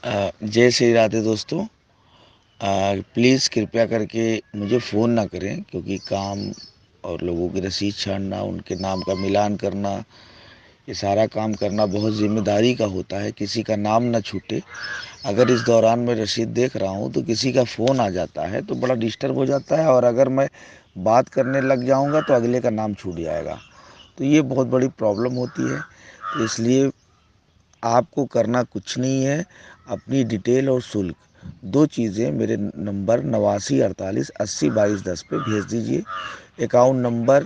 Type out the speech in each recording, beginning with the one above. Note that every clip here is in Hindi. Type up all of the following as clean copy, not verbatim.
जय श्री राधे दोस्तों। प्लीज़ कृपया करके मुझे फ़ोन ना करें, क्योंकि काम और लोगों की रसीद छानना, उनके नाम का मिलान करना, ये सारा काम करना बहुत ज़िम्मेदारी का होता है। किसी का नाम ना छूटे। अगर इस दौरान मैं रसीद देख रहा हूँ तो किसी का फ़ोन आ जाता है तो बड़ा डिस्टर्ब हो जाता है, और अगर मैं बात करने लग जाऊँगा तो अगले का नाम छूट जाएगा, तो ये बहुत बड़ी प्रॉब्लम होती है। तो इसलिए आपको करना कुछ नहीं है, अपनी डिटेल और शुल्क, दो चीज़ें मेरे नंबर 89 48 80 22 10 पे भेज दीजिए। अकाउंट नंबर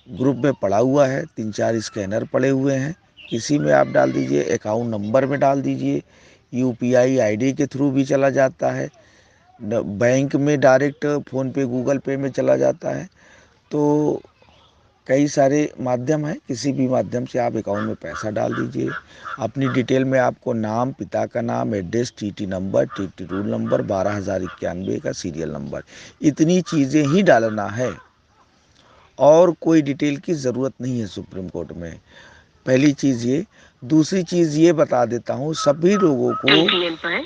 ग्रुप में पड़ा हुआ है, 3 4 स्कैनर पड़े हुए हैं, किसी में आप डाल दीजिए, अकाउंट नंबर में डाल दीजिए। यूपीआई आईडी के थ्रू भी चला जाता है, बैंक में डायरेक्ट फ़ोन पे गूगल पे में चला जाता है। तो कई सारे माध्यम हैं, किसी भी माध्यम से आप अकाउंट में पैसा डाल दीजिए। अपनी डिटेल में आपको नाम, पिता का नाम, address, TT number, TT rule number, 12091 का सीरियल नंबर, इतनी चीज़ें ही डालना है और कोई डिटेल की ज़रूरत नहीं है सुप्रीम कोर्ट में। पहली चीज़ ये। दूसरी चीज़ ये बता देता हूँ सभी लोगों को एटीएम पर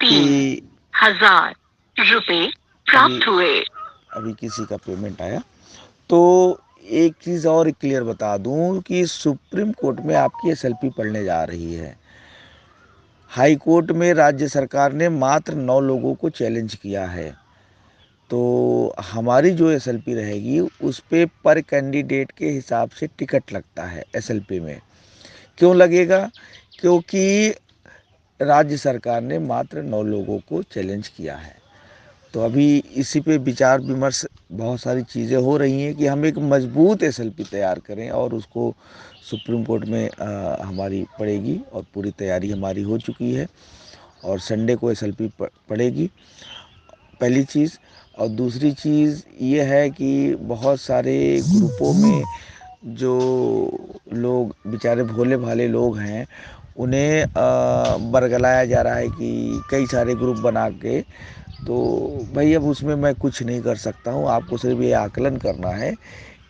कि 3,000 रुपए अभी प्राप्त हुए। अभी किसी का पेमेंट आया। तो एक चीज़ और क्लियर बता दूं कि सुप्रीम कोर्ट में आपकी एसएलपी पढ़ने जा रही है। हाई कोर्ट में राज्य सरकार ने मात्र 9 लोगों को चैलेंज किया है। तो हमारी जो एसएलपी रहेगी उस पे पर कैंडिडेट के हिसाब से टिकट लगता है एसएलपी में। क्यों लगेगा? क्योंकि राज्य सरकार ने मात्र 9 लोगों को चैलेंज किया है। तो अभी इसी पे विचार विमर्श, बहुत सारी चीज़ें हो रही हैं कि हम एक मजबूत एसएलपी तैयार करें, और उसको सुप्रीम कोर्ट में हमारी पड़ेगी, और पूरी तैयारी हमारी हो चुकी है, और संडे को एसएलपी पड़ेगी, पहली चीज़। और दूसरी चीज़ ये है कि बहुत सारे ग्रुपों में जो लोग बेचारे भोले भाले लोग हैं, उन्हें बरगलाया जा रहा है कि कई सारे ग्रुप बना के। तो भाई अब उसमें मैं कुछ नहीं कर सकता हूँ। आपको सिर्फ ये आकलन करना है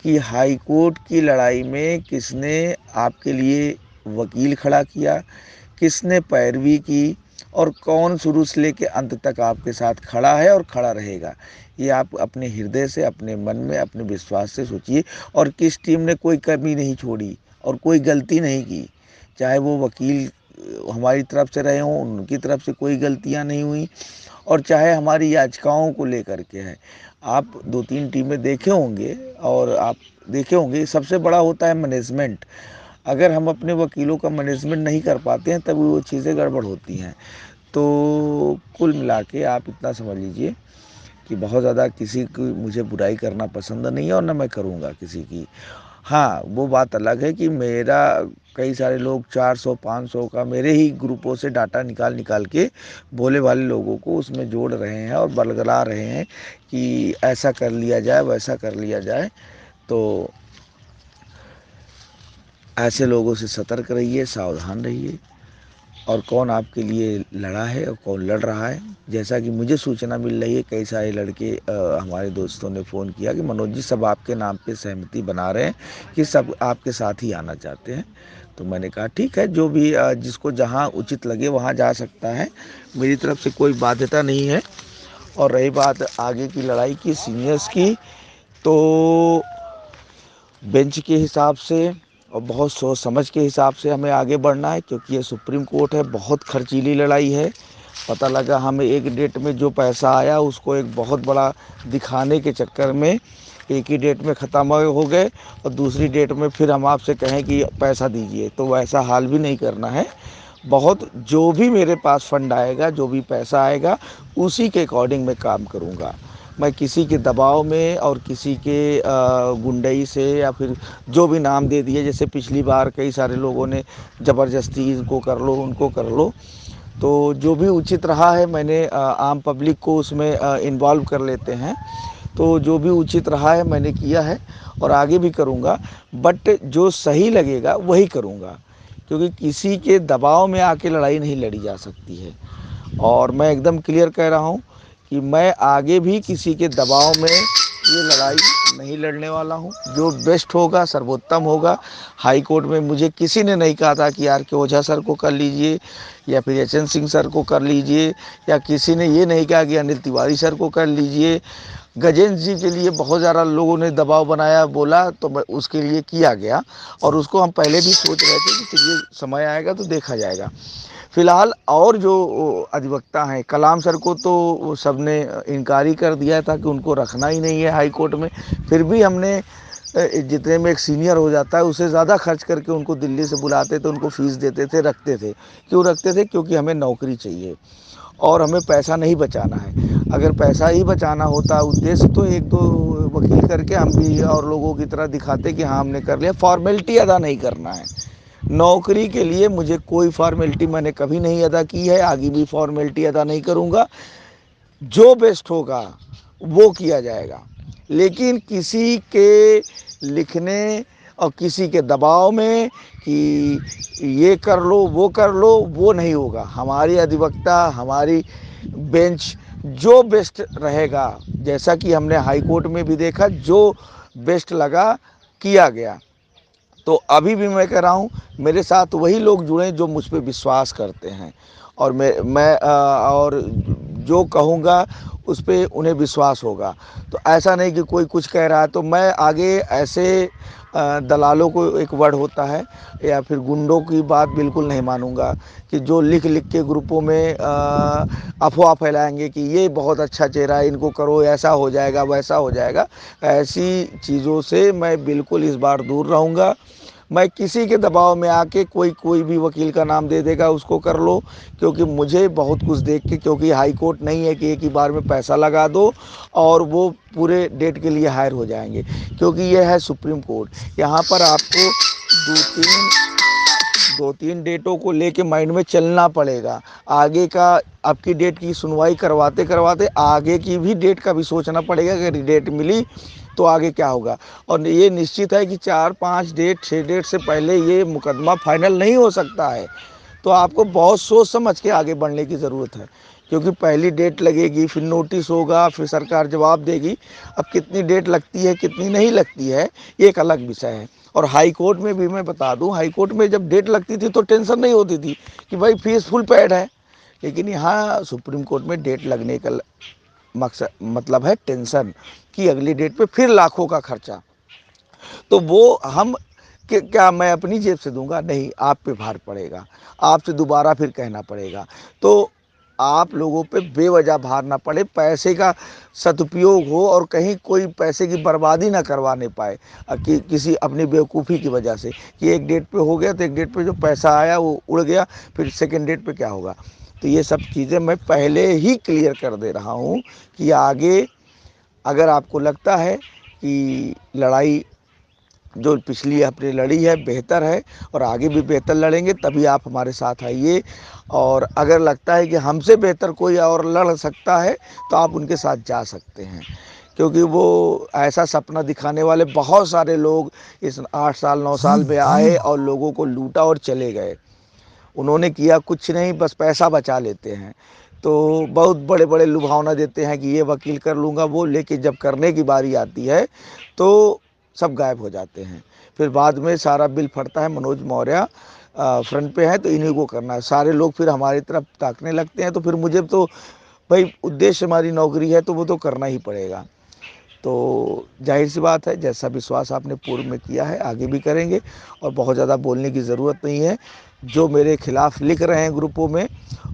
कि हाई कोर्ट की लड़ाई में किसने आपके लिए वकील खड़ा किया, किसने पैरवी की, और कौन शुरू से लेकर अंत तक आपके साथ खड़ा है और खड़ा रहेगा। ये आप अपने हृदय से, अपने मन में, अपने विश्वास से सोचिए। और किस टीम ने कोई कमी नहीं छोड़ी और कोई गलती नहीं की, चाहे वो वकील हमारी तरफ से रहे हों, उनकी तरफ से कोई गलतियां नहीं हुई, और चाहे हमारी याचिकाओं को लेकर के है। आप 2 3 टीमें देखे होंगे, और आप देखे होंगे सबसे बड़ा होता है मैनेजमेंट। अगर हम अपने वकीलों का मैनेजमेंट नहीं कर पाते हैं तब वो चीज़ें गड़बड़ होती हैं। तो कुल मिला के आप इतना समझ लीजिए कि बहुत ज़्यादा किसी की मुझे बुराई करना पसंद नहीं है, और ना मैं करूँगा किसी की। हाँ, वो बात अलग है कि मेरा कई सारे लोग 400 500 का मेरे ही ग्रुपों से डाटा निकाल निकाल के भोले भाले लोगों को उसमें जोड़ रहे हैं और बरगला रहे हैं कि ऐसा कर लिया जाए, वैसा कर लिया जाए। तो ऐसे लोगों से सतर्क रहिए, सावधान रहिए। और कौन आपके लिए लड़ा है और कौन लड़ रहा है, जैसा कि मुझे सूचना मिल रही है, कई सारे लड़के हमारे दोस्तों ने फ़ोन किया कि मनोज जी सब आपके नाम पे सहमति बना रहे हैं, कि सब आपके साथ ही आना चाहते हैं। तो मैंने कहा ठीक है, जो भी जिसको जहां उचित लगे वहां जा सकता है, मेरी तरफ से कोई बाध्यता नहीं है। और रही बात आगे की लड़ाई की, सीनियर्स की, तो बेंच के हिसाब से और बहुत सोच समझ के हिसाब से हमें आगे बढ़ना है, क्योंकि ये सुप्रीम कोर्ट है, बहुत खर्चीली लड़ाई है। पता लगा हमें एक डेट में जो पैसा आया उसको एक बहुत बड़ा दिखाने के चक्कर में एक ही डेट में ख़त्म हो गए, और दूसरी डेट में फिर हम आपसे कहें कि पैसा दीजिए, तो वैसा हाल भी नहीं करना है। बहुत जो भी मेरे पास फंड आएगा, जो भी पैसा आएगा, उसी के अकॉर्डिंग मैं काम करूँगा। मैं किसी के दबाव में और किसी के गुंडई से, या फिर जो भी नाम दे दिए, जैसे पिछली बार कई सारे लोगों ने ज़बरदस्ती इनको कर लो उनको कर लो। तो जो भी उचित रहा है, मैंने आम पब्लिक को उसमें इन्वॉल्व कर लेते हैं। तो जो भी उचित रहा है मैंने किया है, और आगे भी करूँगा। बट जो सही लगेगा वही करूँगा, क्योंकि किसी के दबाव में आके लड़ाई नहीं लड़ी जा सकती है। और मैं एकदम क्लियर कह रहा हूँ कि मैं आगे भी किसी के दबाव में ये लड़ाई नहीं लड़ने वाला हूँ। जो बेस्ट होगा, सर्वोत्तम होगा। हाई कोर्ट में मुझे किसी ने नहीं कहा था कि आर के ओझा सर को कर लीजिए या फिर एच.एन. सिंह सर को कर लीजिए, या किसी ने ये नहीं कहा कि अनिल तिवारी सर को कर लीजिए। गजेंद्र जी के लिए बहुत ज़्यादा लोगों ने दबाव बनाया, बोला, तो उसके लिए किया गया, और उसको हम पहले भी सोच रहे थे कि चलिए समय आएगा तो देखा जाएगा। फिलहाल और जो अधिवक्ता हैं, कलाम सर को तो सबने इनकार ही कर दिया था कि उनको रखना ही नहीं है हाई कोर्ट में। फिर भी हमने जितने में एक सीनियर हो जाता है उससे ज़्यादा खर्च करके उनको दिल्ली से बुलाते थे, उनको फीस देते थे, रखते थे। क्यों रखते थे? क्योंकि हमें नौकरी चाहिए और हमें पैसा नहीं बचाना है। अगर पैसा ही बचाना होता उद्देश्य, तो एक दो वकील करके हम भी और लोगों की तरह दिखाते कि हाँ हमने कर लिया। फॉर्मेलिटी अदा नहीं करना है। नौकरी के लिए मुझे कोई फॉर्मेलिटी मैंने कभी नहीं अदा की है, आगे भी फॉर्मेलिटी अदा नहीं करूँगा। जो बेस्ट होगा वो किया जाएगा, लेकिन किसी के लिखने और किसी के दबाव में कि ये कर लो वो कर लो, वो नहीं होगा। हमारी अधिवक्ता, हमारी बेंच जो बेस्ट रहेगा, जैसा कि हमने हाई कोर्ट में भी देखा, जो बेस्ट लगा किया गया। तो अभी भी मैं कह रहा हूँ, मेरे साथ वही लोग जुड़े जो मुझ पर विश्वास करते हैं, और और जो कहूँगा उस पर उन्हें विश्वास होगा। तो ऐसा नहीं कि कोई कुछ कह रहा है तो मैं आगे ऐसे दलालों को, एक वर्ड होता है, या फिर गुंडों की बात बिल्कुल नहीं मानूंगा कि जो लिख लिख के ग्रुपों में अफवाह फैलाएंगे कि ये बहुत अच्छा चेहरा है, इनको करो, ऐसा हो जाएगा वैसा हो जाएगा। ऐसी चीज़ों से मैं बिल्कुल इस बार दूर रहूँगा। मैं किसी के दबाव में आके कोई भी वकील का नाम दे देगा उसको कर लो, क्योंकि मुझे बहुत कुछ देख के, क्योंकि हाई कोर्ट नहीं है कि एक ही बार में पैसा लगा दो और वो पूरे डेट के लिए हायर हो जाएंगे, क्योंकि ये है सुप्रीम कोर्ट। यहाँ पर आपको दो तीन डेटों को लेके माइंड में चलना पड़ेगा। आगे का आपकी डेट की सुनवाई करवाते करवाते आगे की भी डेट का भी सोचना पड़ेगा। अगर डेट मिली तो आगे क्या होगा। और ये निश्चित है कि 4-5 डेट 6 डेट से पहले ये मुकदमा फाइनल नहीं हो सकता है। तो आपको बहुत सोच समझ के आगे बढ़ने की ज़रूरत है, क्योंकि पहली डेट लगेगी, फिर नोटिस होगा, फिर सरकार जवाब देगी। अब कितनी डेट लगती है कितनी नहीं लगती है ये एक अलग विषय है। और हाई कोर्ट में भी मैं बता दूं, हाई कोर्ट में जब डेट लगती थी तो टेंशन नहीं होती थी कि भाई फीस फुल पेड है, लेकिन यहाँ सुप्रीम कोर्ट में डेट लगने का मकसद मतलब है टेंशन कि अगली डेट पे फिर लाखों का खर्चा। तो वो हम क्या मैं अपनी जेब से दूंगा? नहीं, आप पे भार पड़ेगा, आपसे दोबारा फिर कहना पड़ेगा। तो आप लोगों पे बेवजह भार ना पड़े, पैसे का सदुपयोग हो और कहीं कोई पैसे की बर्बादी ना करवाने पाए कि किसी अपनी बेवकूफ़ी की वजह से, कि एक डेट पे हो गया तो एक डेट पे जो पैसा आया वो उड़ गया, फिर सेकेंड डेट पे क्या होगा। तो ये सब चीज़ें मैं पहले ही क्लियर कर दे रहा हूँ कि आगे अगर आपको लगता है कि लड़ाई जो पिछली आपने लड़ी है बेहतर है और आगे भी बेहतर लड़ेंगे, तभी आप हमारे साथ आइए। और अगर लगता है कि हमसे बेहतर कोई और लड़ सकता है तो आप उनके साथ जा सकते हैं, क्योंकि वो ऐसा सपना दिखाने वाले बहुत सारे लोग इस 8 साल 9 साल में आए और लोगों को लूटा और चले गए। उन्होंने किया कुछ नहीं, बस पैसा बचा लेते हैं। तो बहुत बड़े बड़े लुभावना देते हैं कि ये वकील कर लूँगा वो, लेकिन जब करने की बारी आती है तो सब गायब हो जाते हैं। फिर बाद में सारा बिल फटता है, मनोज मौर्य फ्रंट पे है तो इन्हीं को करना है। सारे लोग फिर हमारी तरफ ताकने लगते हैं, तो फिर मुझे तो भाई उद्देश्य हमारी नौकरी है तो वो तो करना ही पड़ेगा। तो जाहिर सी बात है, जैसा विश्वास आपने पूर्व में किया है आगे भी करेंगे, और बहुत ज़्यादा बोलने की ज़रूरत नहीं है। जो मेरे खिलाफ़ लिख रहे हैं ग्रुपों में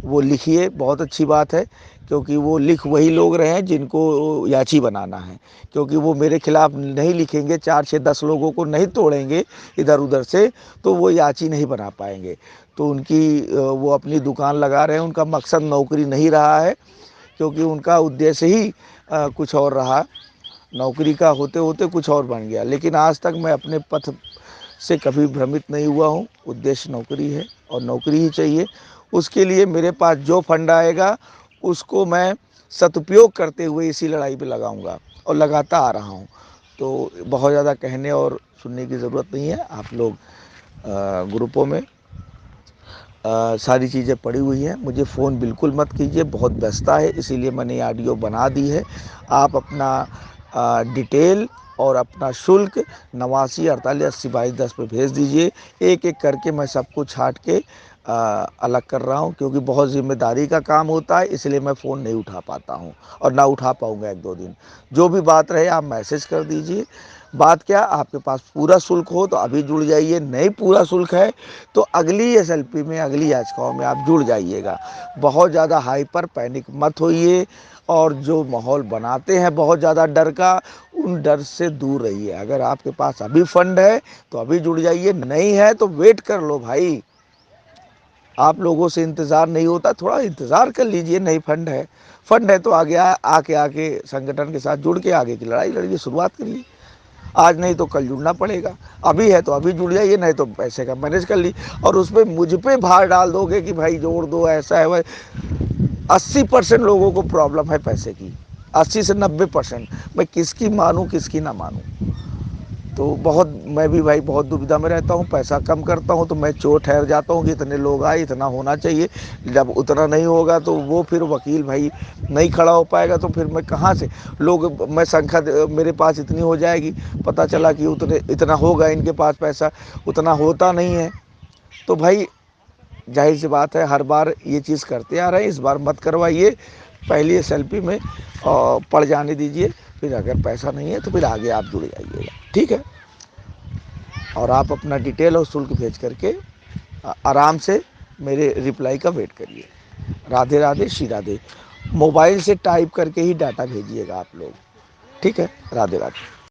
वो लिखिए, बहुत अच्छी बात है, क्योंकि वो लिख वही लोग रहे हैं जिनको याची बनाना है। क्योंकि वो मेरे खिलाफ़ नहीं लिखेंगे, 4-6-10 लोगों को नहीं तोड़ेंगे इधर उधर से, तो वो याची नहीं बना पाएंगे। तो उनकी वो अपनी दुकान लगा रहे हैं, उनका मकसद नौकरी नहीं रहा है, क्योंकि उनका उद्देश्य ही कुछ और रहा, नौकरी का होते होते कुछ और बन गया। लेकिन आज तक मैं अपने पथ से कभी भ्रमित नहीं हुआ हूँ। उद्देश्य नौकरी है और नौकरी ही चाहिए। उसके लिए मेरे पास जो फंड आएगा उसको मैं सदुपयोग करते हुए इसी लड़ाई पे लगाऊंगा और लगाता आ रहा हूँ। तो बहुत ज़्यादा कहने और सुनने की ज़रूरत नहीं है। आप लोग ग्रुपों में सारी चीज़ें पड़ी हुई हैं, मुझे फ़ोन बिल्कुल मत कीजिए, बहुत व्यस्तता है, इसीलिए मैंने ये ऑडियो बना दी है। आप अपना डिटेल और अपना शुल्क 89 48 80 22 10 पे भेज दीजिए। एक एक करके मैं सबको छाट के अलग कर रहा हूँ, क्योंकि बहुत जिम्मेदारी का काम होता है, इसलिए मैं फ़ोन नहीं उठा पाता हूँ और ना उठा पाऊँगा 1-2 दिन। जो भी बात रहे आप मैसेज कर दीजिए। बात क्या, आपके पास पूरा शुल्क हो तो अभी जुड़ जाइए, नहीं पूरा शुल्क है तो अगली एसएलपी में, अगली याचिकाओं में आप जुड़ जाइएगा। बहुत ज़्यादा हाइपर पैनिक मत होइए, और जो माहौल बनाते हैं बहुत ज़्यादा डर का, उन डर से दूर रहिए। अगर आपके पास अभी फंड है तो अभी जुड़ जाइए, नहीं है तो वेट कर लो भाई। आप लोगों से इंतज़ार नहीं होता, थोड़ा इंतज़ार कर लीजिए। नहीं फंड है तो आगे आके संगठन के साथ जुड़ के आगे की लड़ाई लड़िए, शुरुआत करिए। आज नहीं तो कल जुड़ना पड़ेगा। अभी है तो अभी जुड़ जाइए, नहीं तो पैसे का मैनेज कर ली। और उस पर मुझ पे भार डाल दोगे कि भाई जोड़ दो, ऐसा है भाई। 80% लोगों को प्रॉब्लम है पैसे की, 80 से 90%। मैं किसकी मानूं किसकी ना मानूं। तो बहुत, मैं भी भाई बहुत दुविधा में रहता हूँ। पैसा कम करता हूँ तो मैं चोर ठहर जाता हूँ कि इतने लोग आए, इतना होना चाहिए। जब उतना नहीं होगा तो वो फिर वकील भाई नहीं खड़ा हो पाएगा, तो फिर मैं कहाँ से लोग, मैं संख्या मेरे पास इतनी हो जाएगी, पता चला कि इतना होगा इनके पास पैसा, उतना होता नहीं है। तो भाई जाहिर सी बात है, हर बार ये चीज़ करते आ रहे हैं, इस बार मत करवाइए। पहली एसएलपी में पड़ जाने दीजिए, फिर अगर पैसा नहीं है तो फिर आगे आप जुड़ जाइएगा, ठीक है। और आप अपना डिटेल और शुल्क भेज करके आराम से मेरे रिप्लाई का वेट करिए। राधे राधे, श्री राधे। मोबाइल से टाइप करके ही डाटा भेजिएगा आप लोग, ठीक है। राधे राधे।